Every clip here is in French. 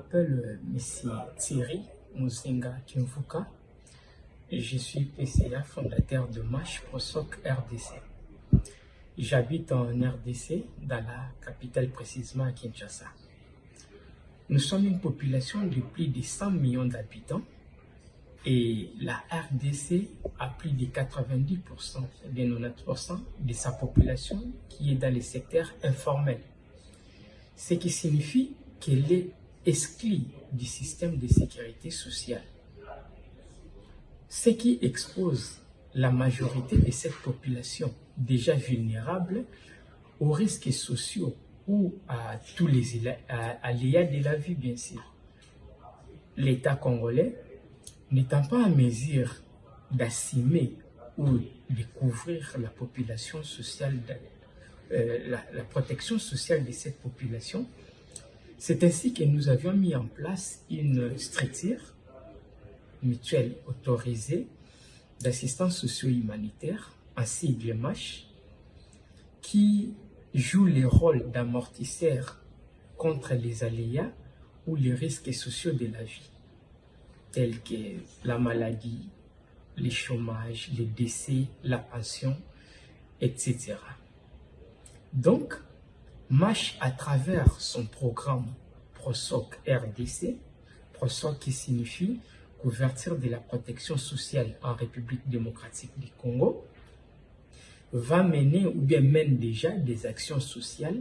m'appelle Monsieur Thierry Muzenga Kimvuka. Je suis PCA, fondateur de MASH ProSoc RDC. J'habite en RDC, dans la capitale précisément à Kinshasa. Nous sommes une population de plus de 100 millions d'habitants et la RDC a plus de 90%, bien 90% de sa population qui est dans les secteurs informels. Ce qui signifie qu'elle est exclue du système de sécurité sociale. Ce qui expose la majorité de cette population déjà vulnérable aux risques sociaux ou à tous les aléas de la vie, bien sûr. L'État congolais n'étant pas en mesure d'assumer ou de couvrir la population sociale, la protection sociale de cette population, c'est ainsi que nous avions mis en place une structure mutuelle autorisée d'assistance socio-humanitaire, en sigle MASH, qui joue le rôle d'amortisseur contre les aléas ou les risques sociaux de la vie, tels que la maladie, le chômage, les décès, la pension, etc. Donc, MASH, à travers son programme ProSoc RDC, ProSoc qui signifie couverture de la protection sociale en République démocratique du Congo, va mener ou bien mène déjà des actions sociales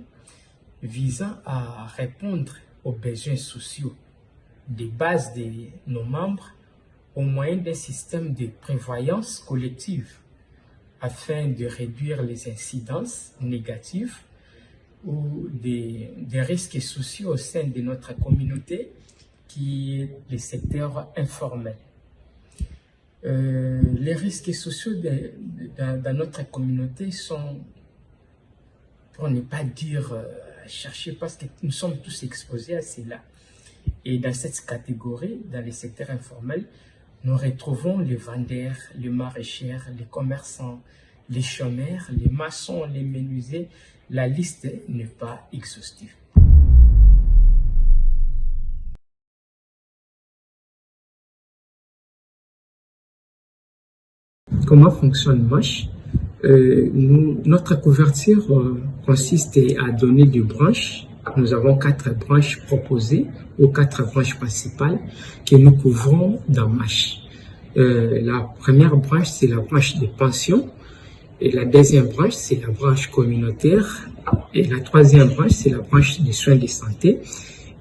visant à répondre aux besoins sociaux des bases de nos membres au moyen d'un système de prévoyance collective afin de réduire les incidences négatives ou des risques sociaux au sein de notre communauté qui est le secteur informel. Les risques sociaux dans notre communauté sont, pour ne pas dire cherchés, parce que nous sommes tous exposés à cela. Et dans cette catégorie, dans les secteurs informels, nous retrouvons les vendeurs, les maraîchers, les commerçants, les chômeurs, les maçons, les menuisiers. La liste n'est pas exhaustive. Comment fonctionne MASH? Notre couverture consiste à donner des branches. Nous avons 4 branches proposées ou 4 branches principales que nous couvrons dans MASH. La première branche, c'est la branche des pensions. Et la deuxième branche, c'est la branche communautaire. Et la troisième branche, c'est la branche des soins de santé.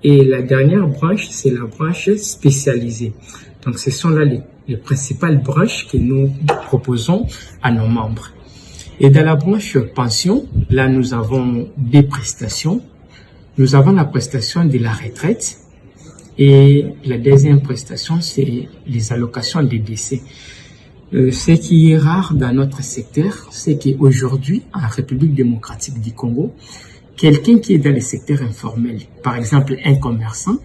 Et la dernière branche, c'est la branche spécialisée. Donc, ce sont là les principales branches que nous proposons à nos membres. Et dans la branche pension, là, nous avons des prestations. Nous avons la prestation de la retraite et la deuxième prestation, c'est les allocations des décès. Ce qui est rare dans notre secteur, c'est qu'aujourd'hui, en République démocratique du Congo, quelqu'un qui est dans le secteur informel, par exemple un commerçant,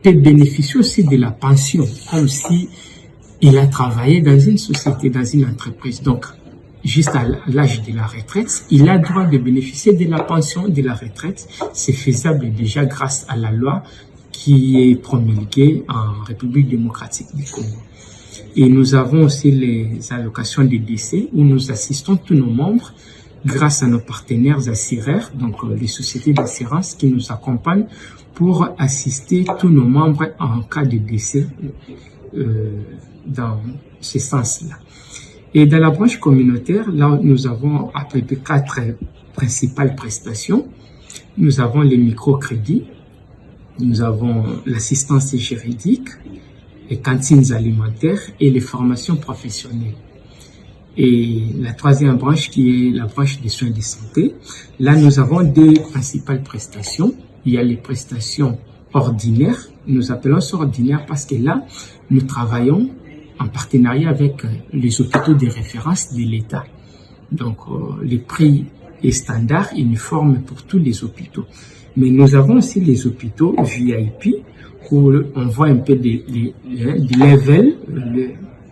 peut bénéficier aussi de la pension, comme si il a travaillé dans une société, dans une entreprise. Donc, juste à l'âge de la retraite, il a droit de bénéficier de la pension de la retraite. C'est faisable déjà grâce à la loi qui est promulguée en République démocratique du Congo. Et nous avons aussi les allocations des décès où nous assistons tous nos membres grâce à nos partenaires assureurs, donc les sociétés d'assurance qui nous accompagnent pour assister tous nos membres en cas de décès dans ce sens-là. Et dans la branche communautaire, là, nous avons à peu près 4 principales prestations. Nous avons les microcrédits, nous avons l'assistance juridique, les cantines alimentaires et les formations professionnelles. Et la troisième branche qui est la branche des soins de santé, là, nous avons 2 principales prestations. Il y a les prestations ordinaires. Nous appelons ça ordinaire parce que là, nous travaillons en partenariat avec les hôpitaux de référence de l'État. Donc, les prix est standard, uniforme pour tous les hôpitaux. Mais nous avons aussi les hôpitaux VIP où on voit un peu des levels.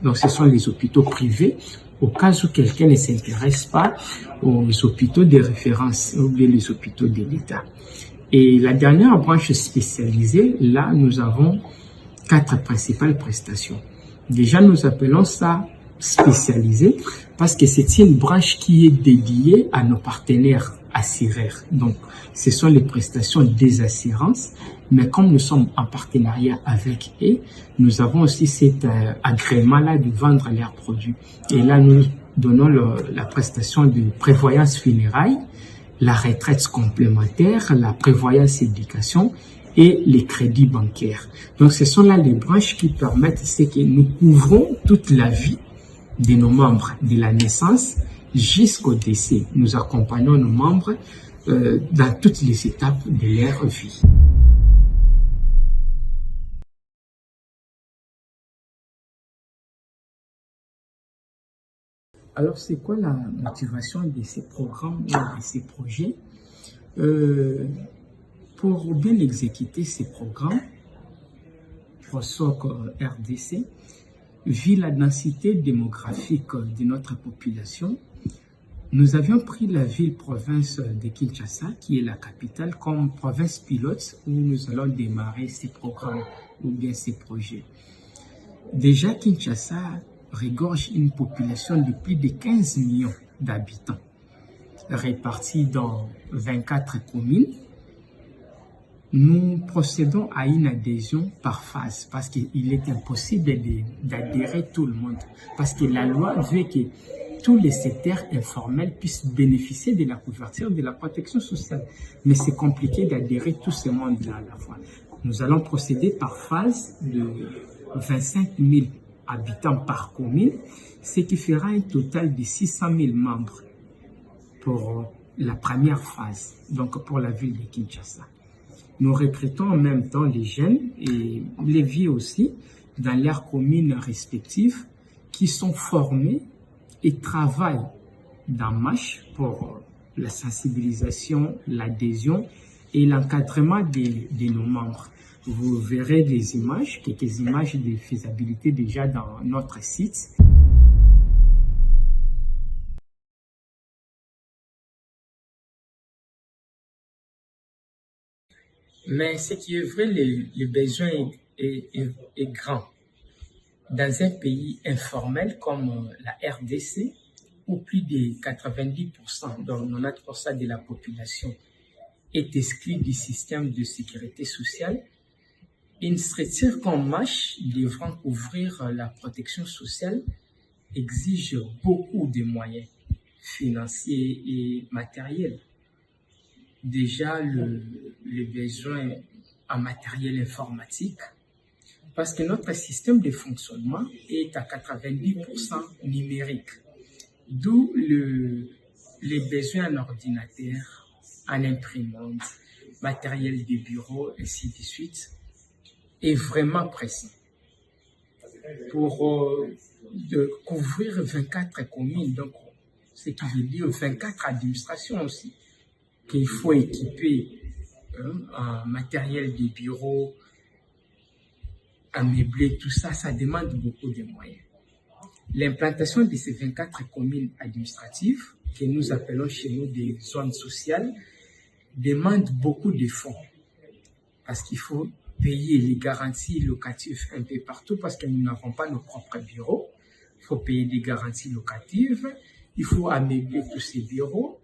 Donc, ce sont les hôpitaux privés au cas où quelqu'un ne s'intéresse pas aux hôpitaux de référence ou bien les hôpitaux de l'État. Et la dernière branche spécialisée, là, nous avons 4 principales prestations. Déjà, nous appelons ça spécialisé parce que c'est une branche qui est dédiée à nos partenaires assureurs. Donc, ce sont les prestations des assurances, mais comme nous sommes en partenariat avec eux, nous avons aussi cet agrément-là de vendre leurs produits. Et là, nous donnons la prestation de prévoyance funéraire, la retraite complémentaire, la prévoyance éducation et les crédits bancaires. Donc, ce sont là les branches qui permettent, c'est que nous couvrons toute la vie de nos membres, de la naissance jusqu'au décès. Nous accompagnons nos membres dans toutes les étapes de leur vie. Alors, c'est quoi la motivation de ces programmes et de ces projets? Pour bien exécuter ces programmes, PROSOC RDC, vu la densité démographique de notre population, nous avions pris la ville-province de Kinshasa, qui est la capitale, comme province pilote où nous allons démarrer ces programmes ou bien ces projets. Déjà, Kinshasa regorge une population de plus de 15 millions d'habitants, répartis dans 24 communes. Nous procédons à une adhésion par phase parce qu'il est impossible d'adhérer tout le monde. Parce que la loi veut que tous les secteurs informels puissent bénéficier de la couverture de la protection sociale. Mais c'est compliqué d'adhérer tout ce monde-là à la fois. Nous allons procéder par phase de 25 000 habitants par commune, ce qui fera un total de 600 000 membres pour la première phase, donc pour la ville de Kinshasa. Nous recrutons en même temps les jeunes et les vieux aussi dans leurs communes respectives qui sont formés et travaillent dans MASH pour la sensibilisation, l'adhésion et l'encadrement de nos membres. Vous verrez des images, quelques images de faisabilité déjà dans notre site. Mais ce qui est vrai, le besoin est grand. Dans un pays informel comme la RDC, où plus de 90%, donc 90% de la population est exclue du système de sécurité sociale, une structure comme MASH devant couvrir la protection sociale exige beaucoup de moyens financiers et matériels. Déjà, le besoin en matériel informatique, parce que notre système de fonctionnement est à 90% numérique, d'où les besoins en ordinateur, en imprimante, matériel de bureau, ainsi de suite, est vraiment pressant. Pour de couvrir 24 communes, donc ce qui veut dire 24 administrations aussi, qu'il faut équiper en matériel de bureau, à meubler, tout ça, ça demande beaucoup de moyens. L'implantation de ces 24 communes administratives, que nous appelons chez nous des zones sociales, demande beaucoup de fonds parce qu'il faut payer les garanties locatives un peu partout parce que nous n'avons pas nos propres bureaux. Il faut payer des garanties locatives, il faut ameubler tous ces bureaux,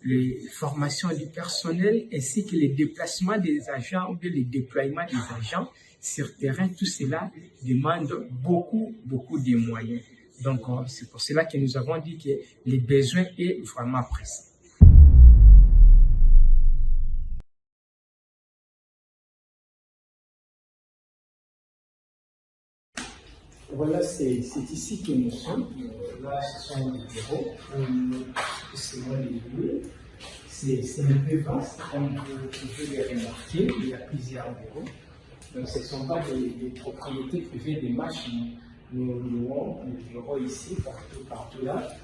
les formations du personnel ainsi que les déplacements des agents ou bien les déploiements des agents sur terrain. Tout cela demande beaucoup de moyens. Donc, c'est pour cela que nous avons dit que les besoins est vraiment pressants. Voilà, c'est ici que nous sommes. Là, ce sont les bureaux. C'est les lieux. C'est un peu vaste, comme vous pouvez le remarquer. Il y a plusieurs bureaux. Donc, ce ne sont pas des propriétés privées des machines. Nous louons les bureaux ici, partout là.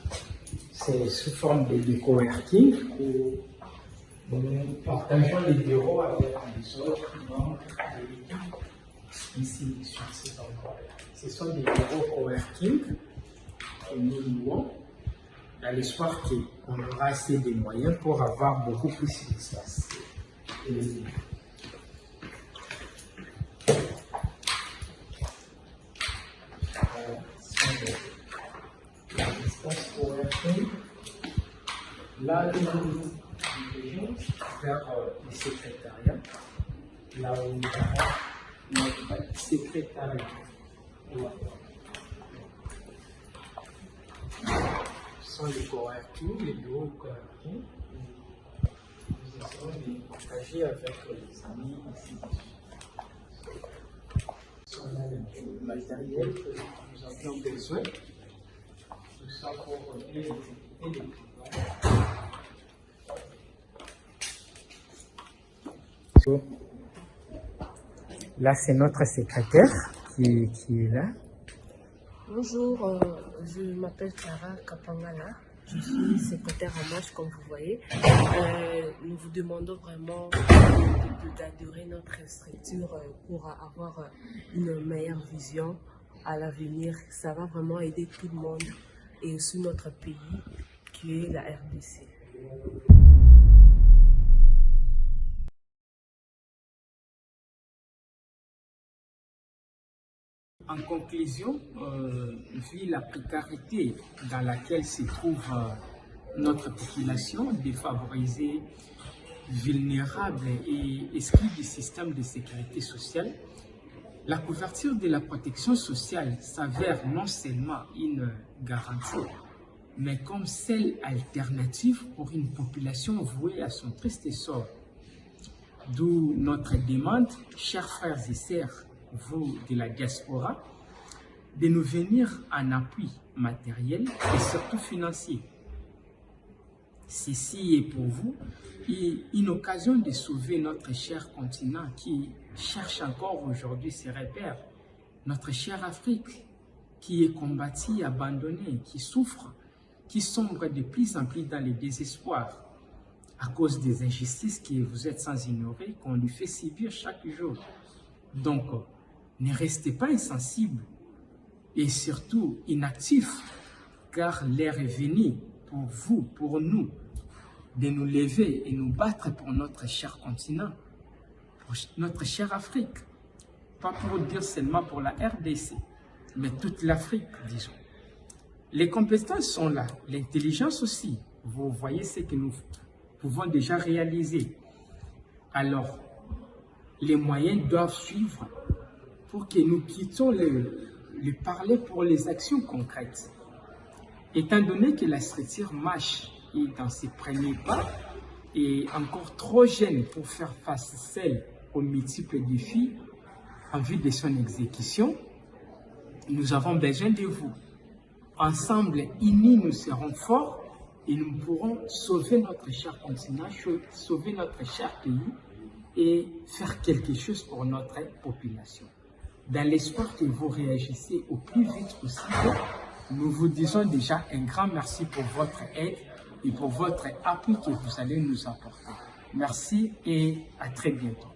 C'est sous forme de coworking où nous partageons les bureaux avec les autres membres de l'équipe ici sur cet endroit. Ce sont des bureaux coworking que nous louons dans l'espoir qu'on aura assez de moyens pour avoir beaucoup plus d'espace. L'espace PowerPoint. Là, nous dirigeons vers le secrétariat, là où nous avons notre secrétariat. Ce sont les coworking, les bureaux coworking. Nous essayons de partager avec les amis ici. On a le matériel que nous avions besoin. Tout ça pour exécuter les programmes. Là, c'est notre secrétaire qui est là. Bonjour, je m'appelle Clara Kapangala. Je suis secrétaire en marche, comme vous voyez. Nous vous demandons vraiment d'adhérer notre structure pour avoir une meilleure vision à l'avenir. Ça va vraiment aider tout le monde et aussi notre pays qui est la RDC. En conclusion, vu la précarité dans laquelle se trouve notre population défavorisée, vulnérable et exclue du système de sécurité sociale, la couverture de la protection sociale s'avère non seulement une garantie, mais comme celle alternative pour une population vouée à son triste sort. D'où notre demande, chers frères et sœurs, vous de la diaspora, de nous venir en appui matériel et surtout financier. Ceci est pour vous une occasion de sauver notre cher continent qui cherche encore aujourd'hui ses repères, notre chère Afrique qui est combattue, abandonnée, qui souffre, qui sombre de plus en plus dans le désespoir à cause des injustices que vous êtes sans ignorer, qu'on lui fait subir chaque jour. Donc, ne restez pas insensibles et surtout inactifs, car l'heure est venue pour vous, pour nous, de nous lever et nous battre pour notre cher continent, pour notre chère Afrique. Pas pour dire seulement pour la RDC, mais toute l'Afrique, disons. Les compétences sont là, l'intelligence aussi. Vous voyez ce que nous pouvons déjà réaliser. Alors, les moyens doivent suivre pour que nous quittions le parler pour les actions concrètes. Étant donné que la structure marche et dans ses premiers pas est encore trop jeune pour faire face aux multiples défis en vue de son exécution, nous avons besoin de vous. Ensemble, unis, nous serons forts et nous pourrons sauver notre cher continent, sauver notre cher pays et faire quelque chose pour notre population. Dans l'espoir que vous réagissez au plus vite possible, nous vous disons déjà un grand merci pour votre aide et pour votre appui que vous allez nous apporter. Merci et à très bientôt.